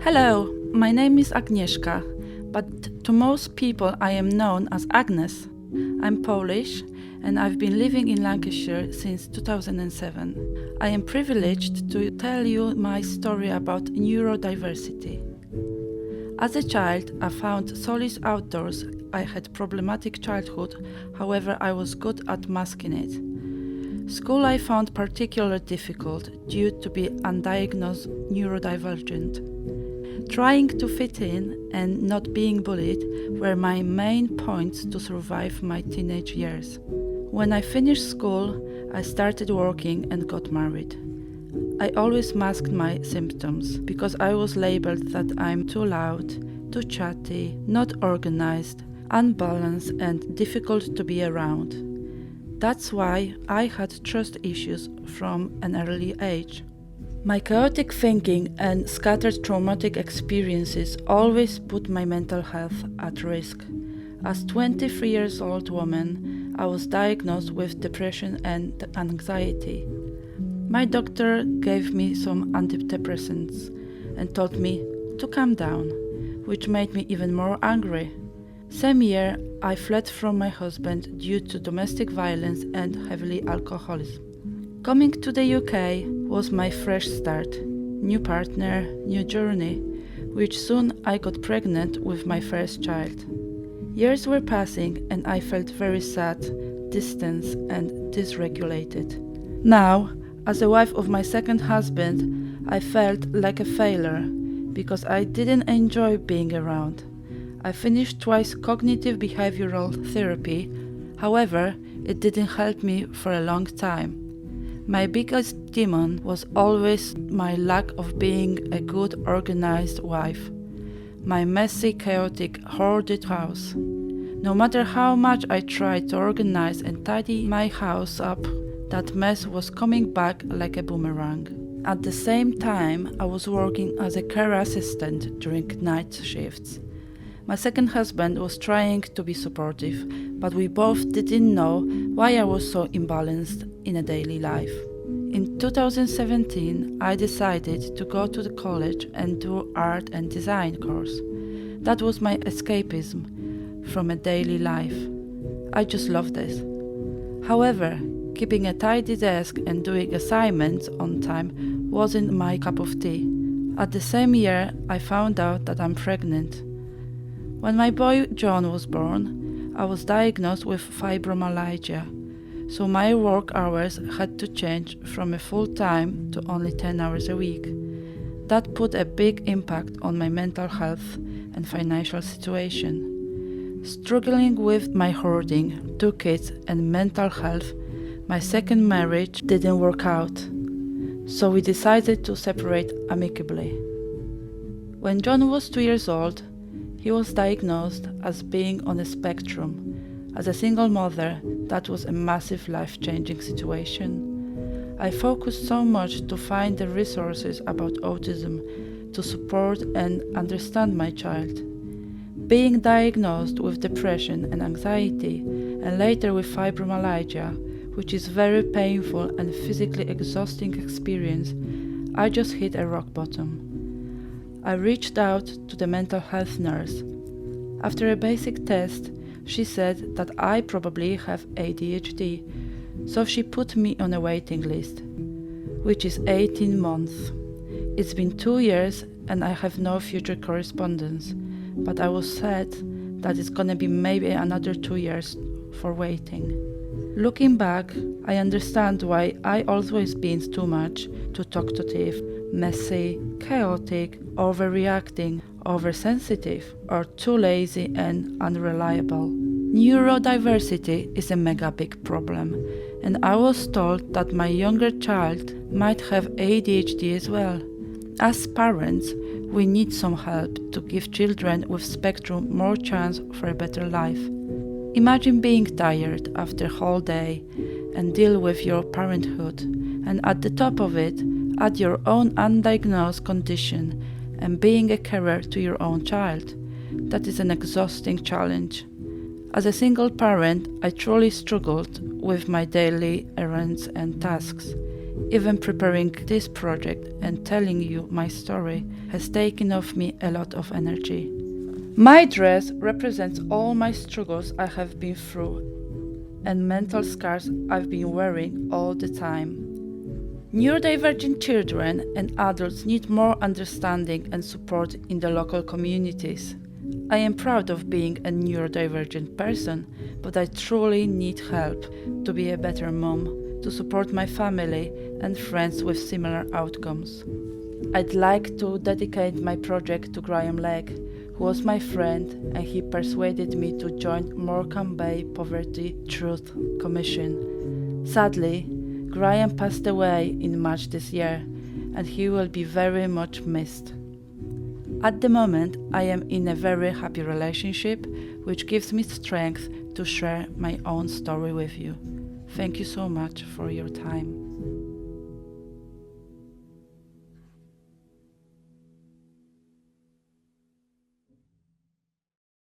Hello, my name is Agnieszka, but to most people I am known as Agnes. I'm Polish and I've been living in Lancashire since 2007. I am privileged to tell you my story about neurodiversity. As a child, I found solace outdoors. I had problematic childhood, however I was good at masking it. School I found particularly difficult due to being undiagnosed neurodivergent. Trying to fit in and not being bullied were my main points to survive my teenage years. When I finished school, I started working and got married. I always masked my symptoms because I was labeled that I'm too loud, too chatty, not organized, unbalanced and difficult to be around. That's why I had trust issues from an early age. My chaotic thinking and scattered traumatic experiences always put my mental health at risk. As a 23 years old woman, I was diagnosed with depression and anxiety. My doctor gave me some antidepressants and told me to calm down, which made me even more angry. Same year, I fled from my husband due to domestic violence and heavily alcoholism. Coming to the UK was my fresh start, new partner, new journey, which soon I got pregnant with my first child. Years were passing and I felt very sad, distant and dysregulated. Now, as a wife of my second husband, I felt like a failure because I didn't enjoy being around. I finished twice cognitive behavioral therapy, however, it didn't help me for a long time. My biggest demon was always my lack of being a good organized wife. My messy, chaotic, hoarded house. No matter how much I tried to organize and tidy my house up, that mess was coming back like a boomerang. At the same time, I was working as a care assistant during night shifts. My second husband was trying to be supportive, but we both didn't know why I was so imbalanced in a daily life. In 2017, I decided to go to the college and do art and design course. That was my escapism from a daily life. I just loved this. However, keeping a tidy desk and doing assignments on time wasn't my cup of tea. At the same year, I found out that I'm pregnant. When my boy John was born, I was diagnosed with fibromyalgia, so my work hours had to change from a full-time to only 10 hours a week. That put a big impact on my mental health and financial situation. Struggling with my hoarding, 2 kids and mental health, my second marriage didn't work out, so we decided to separate amicably. When John was 2 years old, he was diagnosed as being on a spectrum. As a single mother, that was a massive life-changing situation. I focused so much to find the resources about autism to support and understand my child. Being diagnosed with depression and anxiety, and later with fibromyalgia, which is very painful and physically exhausting experience, I just hit a rock bottom. I reached out to the mental health nurse. After a basic test, she said that I probably have ADHD, so she put me on a waiting list, which is 18 months. It's been 2 years and I have no future correspondence, but I was sad that it's gonna be maybe another 2 years for waiting. Looking back, I understand why I always been too much, too talkative, messy, chaotic, overreacting, oversensitive, or too lazy and unreliable. Neurodiversity is a mega big problem, and I was told that my younger child might have ADHD as well. As parents, we need some help to give children with spectrum more chance for a better life. Imagine being tired after a whole day and deal with your parenthood, and at the top of it, add your own undiagnosed condition and being a carer to your own child. That is an exhausting challenge. As a single parent, I truly struggled with my daily errands and tasks. Even preparing this project and telling you my story has taken off me a lot of energy. My dress represents all my struggles I have been through and mental scars I've been wearing all the time. Neurodivergent children and adults need more understanding and support in the local communities. I am proud of being a neurodivergent person, but I truly need help to be a better mom, to support my family and friends with similar outcomes. I'd like to dedicate my project to Graham Legg, who was my friend and he persuaded me to join Morecambe Poverty Truth Commission. Sadly, Graham passed away in March this year and he will be very much missed. At the moment, I am in a very happy relationship, which gives me strength to share my own story with you. Thank you so much for your time.